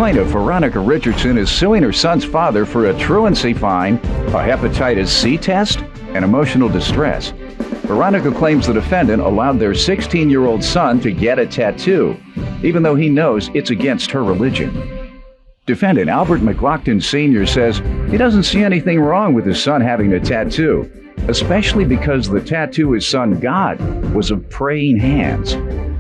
Plaintiff Veronica Richardson is suing her son's father for a truancy fine, a hepatitis C test, and emotional distress. Veronica claims the defendant allowed their 16-year-old son to get a tattoo, even though he knows it's against her religion. Defendant Albert McLaughlin Sr. says he doesn't see anything wrong with his son having a tattoo, especially because the tattoo his son got was of praying hands.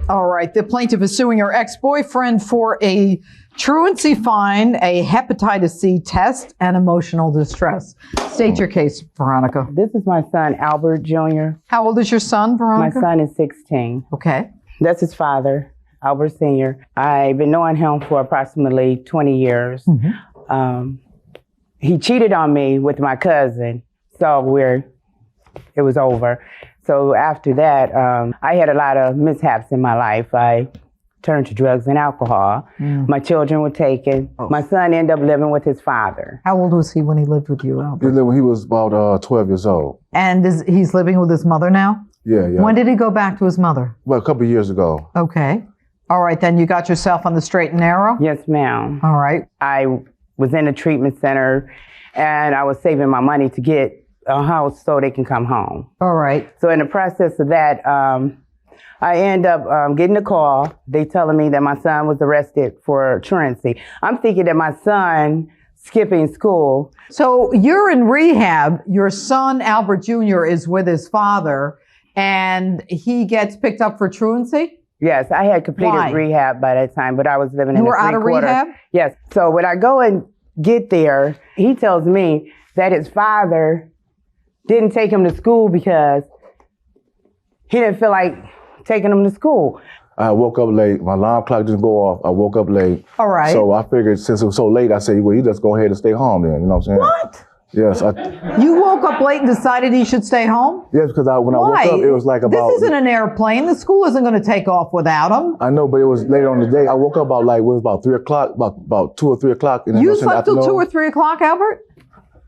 All right, the plaintiff is suing her ex-boyfriend for a truancy fine, a hepatitis C test, and emotional distress. State your case, Veronica. This is my son, Albert Jr. How old is your son, Veronica? My son is 16. Okay. That's his father, Albert Sr. I've been knowing him for approximately 20 years. Mm-hmm. He cheated on me with my cousin, so it was over. So after that, I had a lot of mishaps in my life. I turned to drugs and alcohol. My children were taken. My son ended up living with his father. How old was he when he lived with you, Albert? He lived when he was about 12 years old. And he's living with his mother now? Yeah. When did he go back to his mother? Well, a couple of years ago. Okay. All right, then you got yourself on the straight and narrow? Yes, ma'am. All right. I was in a treatment center, and I was saving my money to get a house so they can come home. All right. So in the process of that, I end up getting a call. They telling me that my son was arrested for truancy. I'm thinking that my son skipping school. So you're in rehab. Your son, Albert Jr., is with his father, and he gets picked up for truancy? Yes, I had completed rehab by that time, but I was living in a 3/4. You were out of rehab? Yes. So when I go and get there, he tells me that his father didn't take him to school because he didn't feel like taking him to school. I woke up late. My alarm clock didn't go off. I woke up late. All right. So I figured since it was so late, I said, well, you just go ahead and stay home then. You know what I'm saying? What? Yes. You woke up late and decided he should stay home? Yes, because when I woke up, it was like about... This isn't an airplane. The school isn't going to take off without him. I know, but it was later on in the day. I woke up about 3 o'clock, about 2 or 3 o'clock. You slept till 2 or 3 o'clock, Albert?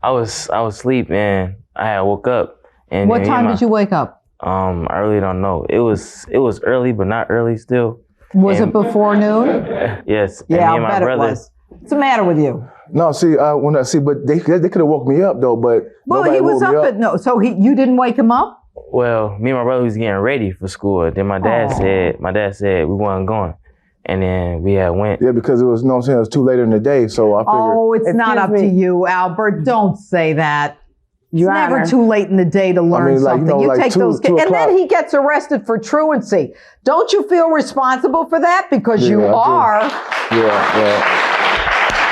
I was asleep and I had woke up. And what time did you wake up? I really don't know. It was early, but not early still. Was it before noon? Yes. Yeah, I bet it was. What's the matter with you? No, but they could have woke me up though, but he was up at no. So you didn't wake him up? Well, me and my brother was getting ready for school. Then my dad said we wasn't going. And then we had went. Yeah, because it was, you know what I'm saying, it was too later in the day, so I figured. Oh, it's not up to you, Albert. Don't say that. It's never too late in the day to learn something. You take those kids, and then he gets arrested for truancy. Don't you feel responsible for that? Because you are. Yeah.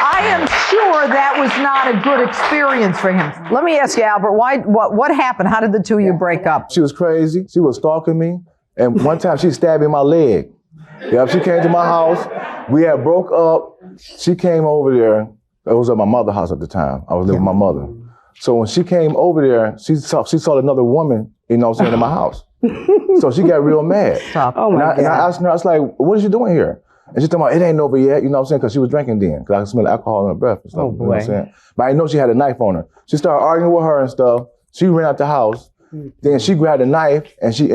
I am sure that was not a good experience for him. Let me ask you, Albert, what happened? How did the two of you break up? She was crazy. She was stalking me. And one time she stabbed me in my leg. Yeah, she came to my house. We had broke up. She came over there. It was at my mother's house at the time. I was living with my mother. So when she came over there, she saw another woman, you know what I'm saying, in my house. So she got real mad. Stop. Oh my God. And I asked her, I was like, what is you doing here? And she told me, it ain't over yet, you know what I'm saying? Because she was drinking then, because I could smell alcohol in her breath and stuff. Oh, boy. You know what I'm saying? But I didn't know she had a knife on her. She started arguing with her and stuff. She ran out the house. Then she grabbed a knife and she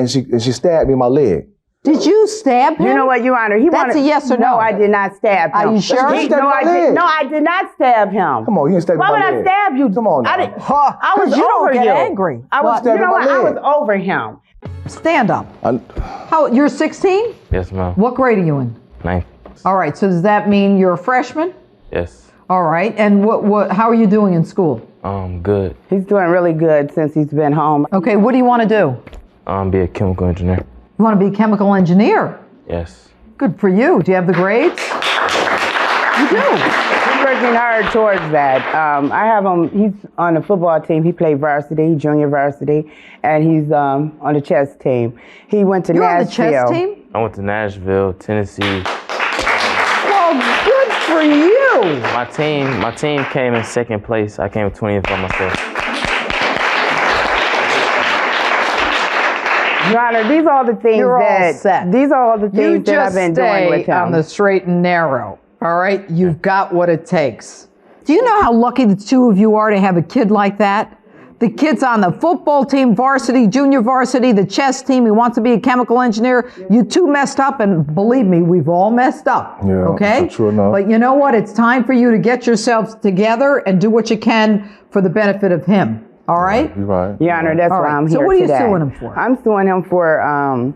stabbed me in my leg. Did you stab him? You know what, Your Honor? That's a yes or no. No, I did not stab him. Are you sure? No, I did not stab him. Come on, you didn't stab me in my leg. Why would I stab you? Come on now. I was you over don't get you. angry. I was over him. Stand up. You're 16? Yes, ma'am. What grade are you in? 9th. All right, so does that mean you're a freshman? Yes. All right, and how are you doing in school? Good. He's doing really good since he's been home. Okay, what do you want to do? Be a chemical engineer. You want to be a chemical engineer? Yes. Good for you. Do you have the grades? You do. He's working hard towards that. I have him, he's on the football team. He played varsity, junior varsity, and he's on the chess team. He went to Nashville. You're on the chess team? I went to Nashville, Tennessee. Well, good for you. My team came in second place. I came 20th by myself. Your Honor, these are all the things that I've been doing with him. You just stay on the straight and narrow, all right? You've got what it takes. Do you know how lucky the two of you are to have a kid like that? The kid's on the football team, varsity, junior varsity, the chess team. He wants to be a chemical engineer. You two messed up, and believe me, we've all messed up. Yeah, okay? true enough. But you know what? It's time for you to get yourselves together and do what you can for the benefit of him. All right? You're right. Your Honor, that's why I'm here So what are you today. suing him for? I'm suing him for,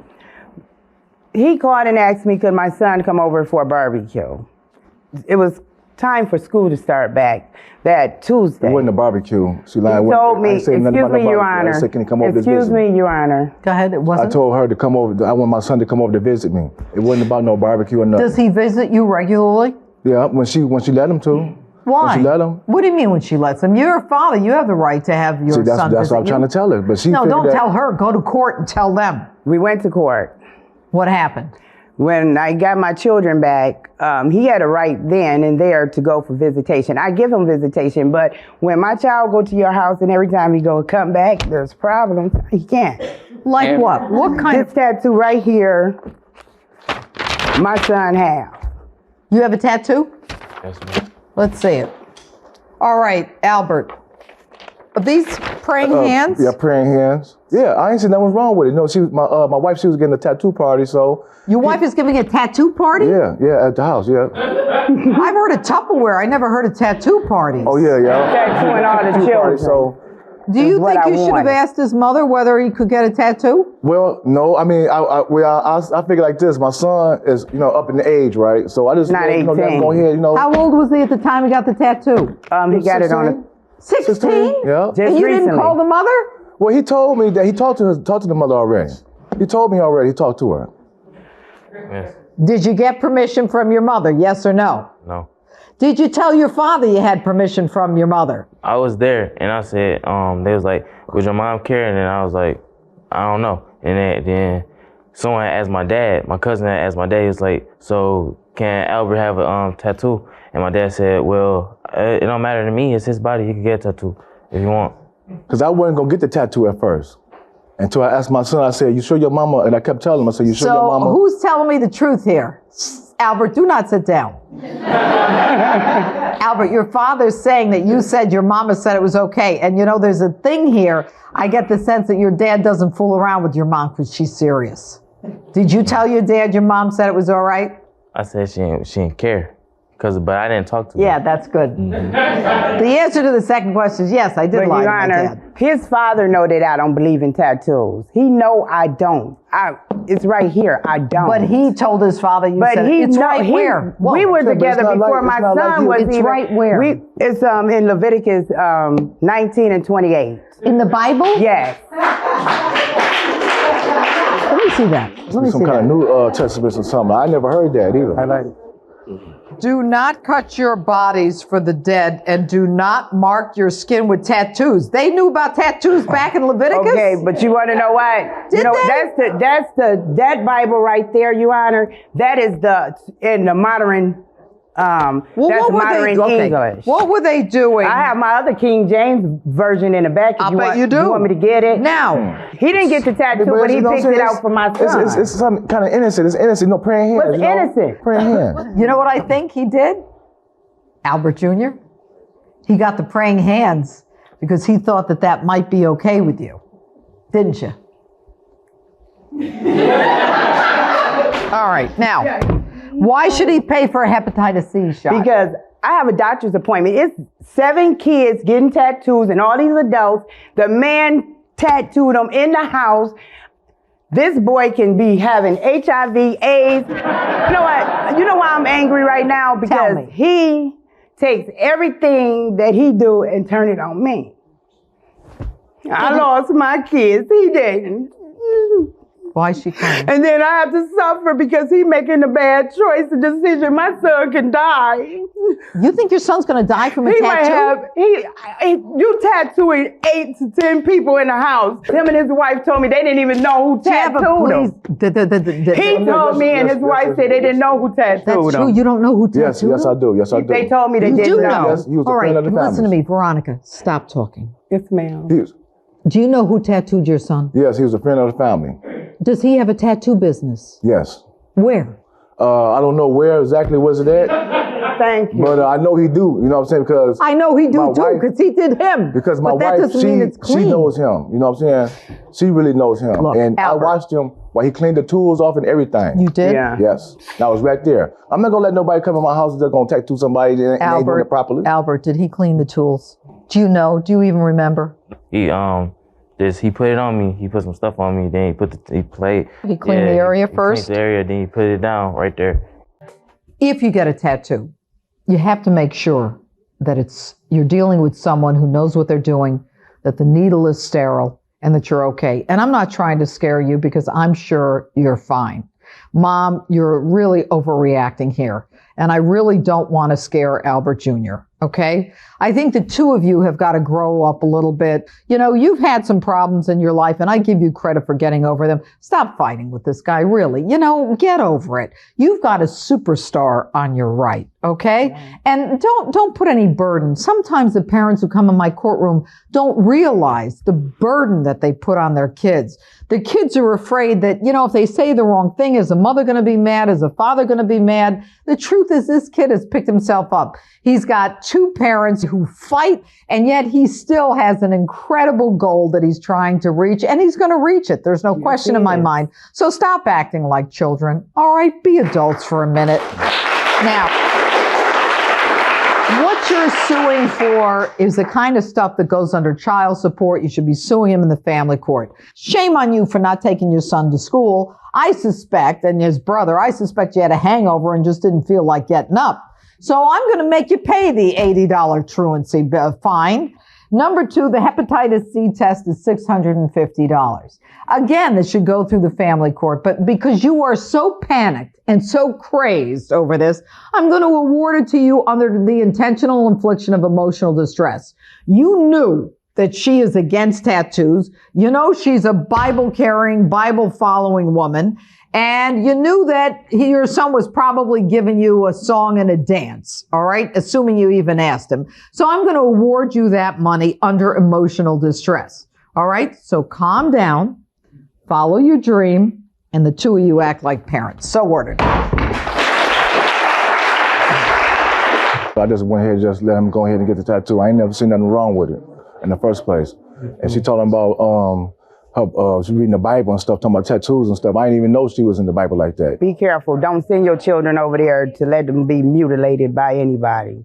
he called and asked me, could my son come over for a barbecue? It was time for school to start back that Tuesday. It wasn't a barbecue. She lied. He told me, I ain't saying nothing excuse about me, no Your barbecue. I Honor. said, can he come over to Excuse visit me, Your Honor. Go ahead. It I wasn't. told her to come over. I want my son to come over to visit me. It wasn't about no barbecue or nothing. Does he visit you regularly? Yeah, when she let him to. Why? When she let him. What do you mean when she lets him? You're a father. You have the right to have your See, that's son what visit I'm trying you. to tell her. But she No, figured don't that, tell her. Go to court and tell them. We went to court. What happened? When I got my children back, he had a right then and there to go for visitation. I give him visitation, but when my child go to your house and every time he go come back, there's problems. He can't. Like what? What kind This tattoo right here, my son have. You have a tattoo? Yes, ma'am. Let's see it. All right, Albert. Are these praying hands? Yeah, praying hands. Yeah, I ain't seen nothing wrong with it. No, she was my wife. She was getting a tattoo party, so Your wife is giving a tattoo party? yeah, at the house. Yeah. I've heard of Tupperware. I never heard of tattue parties. Oh yeah. Tattooing all the Tattoo children. party, so. Do you what think I you should have wanted. asked his mother whether he could get a tattoo? Well, no, I mean, I figure like this. My son is, up in the age, right? So I just, Not let him 18. go ahead, How old was he at the time he got the tattoo? He got it on a 16? Yeah. Just And you didn't recently. call the mother? Well, he told me that he talked to the mother already. He told me already. He talked to her. Yes. Did you get permission from your mother? Yes or no? No. Did you tell your father you had permission from your mother? I was there and I said, they was like, was your mom caring? And I was like, I don't know. And then someone asked my dad, my cousin asked my dad, he was like, so can Albert have a tattoo? And my dad said, well, it don't matter to me. It's his body. He can get a tattoo if you want. Because I wasn't going to get the tattoo at first. Until I asked my son, I said, you sure your mama? And I kept telling him, I said, you sure your So mama? who's telling me the truth here? Albert, do not sit down. Albert, your father's saying that you said your mama said it was okay. And there's a thing here. I get the sense that your dad doesn't fool around with your mom because she's serious. Did you tell your dad your mom said it was all right? I said she didn't care. But I didn't talk to her. Yeah, that's good. The answer to the second question is yes, I did But lie Your to my Honor, dad. his father know that I don't believe in tattoos. He know I don't. It's right here. I don't. But he told his father you But said he it's know- right he- where? We were but it's together not before like- my it's not like son you- was It's even. right where? It's in Leviticus 19 and 28. In the Bible? Yes. Let me see that. Let me Some see kind that. of new testaments or something. I never heard that either. I like it. Do not cut your bodies for the dead and do not mark your skin with tattoos. They knew about tattoos back in Leviticus? Okay, but you want to know what? Did they? That Bible right there, Your Honor. That is in the modern. Well, That's what were modern they, English. What were they doing? I have my other King James version in the back. If I you bet want, you do. You want me to get it? Now, He didn't get the tattoo, but he picked it out for my son. It's something kind of innocent. It's innocent. No, praying hands. What's innocent? Praying hands. you know what I think he did? Albert Jr.? He got the praying hands because he thought that might be okay with you. Didn't you? All right, now, why should he pay for a hepatitis C shot? Because I have a doctor's appointment. It's 7 kids getting tattoos and all these adults. The man tattooed them in the house. This boy can be having HIV, AIDS. You know what? You know why I'm angry right now? Because me. he takes everything that he do and turn it on me. I lost my kids. He didn't. Why is she crying? And then I have to suffer because he making a bad choice, a decision. My son can die. You think your son's going to die from a He tattoo? might have, you tattooing 8 to 10 people in the house. Him and his wife told me they didn't even know who Yeah, but tattooed them. He told me and his wife said they didn't know who tattooed That's them. true. You don't know who tattooed Yes, I do. Yes, I do. They told me they You didn't do know. know. Yes, he was a All right, friend of the listen to family's. me, Veronica. Stop talking. Yes, ma'am. Do you know who tattooed your son? Yes, he was a friend of the family. Does he have a tattoo business? Yes. Where? I don't know where exactly was it at. Thank you. But I know he do, you know what I'm saying? Because I know he do too, because he did him. Because my wife, she knows him, you know what I'm saying? She really knows him. Look, and Albert. I watched him while he cleaned the tools off and everything. You did? Yeah. Yes. And I was right there. I'm not gonna let nobody come in my house that's gonna tattoo somebody and ain't doing it properly. Albert, did he clean the tools? Do you know? Do you even remember? He put it on me. He put some stuff on me. Then he played. He cleaned the area first? He cleaned the area, then he put it down right there. If you get a tattoo, you have to make sure that you're dealing with someone who knows what they're doing, that the needle is sterile, and that you're okay. And I'm not trying to scare you because I'm sure you're fine. Mom, you're really overreacting here. And I really don't want to scare Albert Jr., okay? I think the two of you have got to grow up a little bit. You know, you've had some problems in your life, and I give you credit for getting over them. Stop fighting with this guy, really. You know, get over it. You've got a superstar on your right, okay? Yeah. And don't put any burden. Sometimes the parents who come in my courtroom don't realize the burden that they put on their kids. The kids are afraid that, you know, if they say the wrong thing, is the mother going to be mad? Is the father going to be mad? The truth is this kid has picked himself up. He's got two parents who fight, and yet he still has an incredible goal that he's trying to reach, and he's going to reach it. There's no question in my mind. So stop acting like children. All right, be adults for a minute. Now, what you're suing for is the kind of stuff that goes under child support. You should be suing him in the family court. Shame on you for not taking your son to school. I suspect, and his brother, I suspect you had a hangover and just didn't feel like getting up. So I'm going to make you pay the $80 truancy fine. Number two, the hepatitis C test is $650. Again, this should go through the family court, but because you are so panicked and so crazed over this, I'm going to award it to you under the intentional infliction of emotional distress. You knew that she is against tattoos. You know she's a Bible-carrying, Bible-following woman. And you knew that your son was probably giving you a song and a dance, all right? Assuming you even asked him. So I'm going to award you that money under emotional distress, all right? So calm down, follow your dream, and the two of you act like parents. So ordered. I just went ahead and just let him go ahead and get the tattoo. I ain't never seen nothing wrong with it in the first place. And she told him about she reading the Bible and stuff, talking about tattoos and stuff. I didn't even know she was in the Bible like that. Be careful. Don't send your children over there to let them be mutilated by anybody.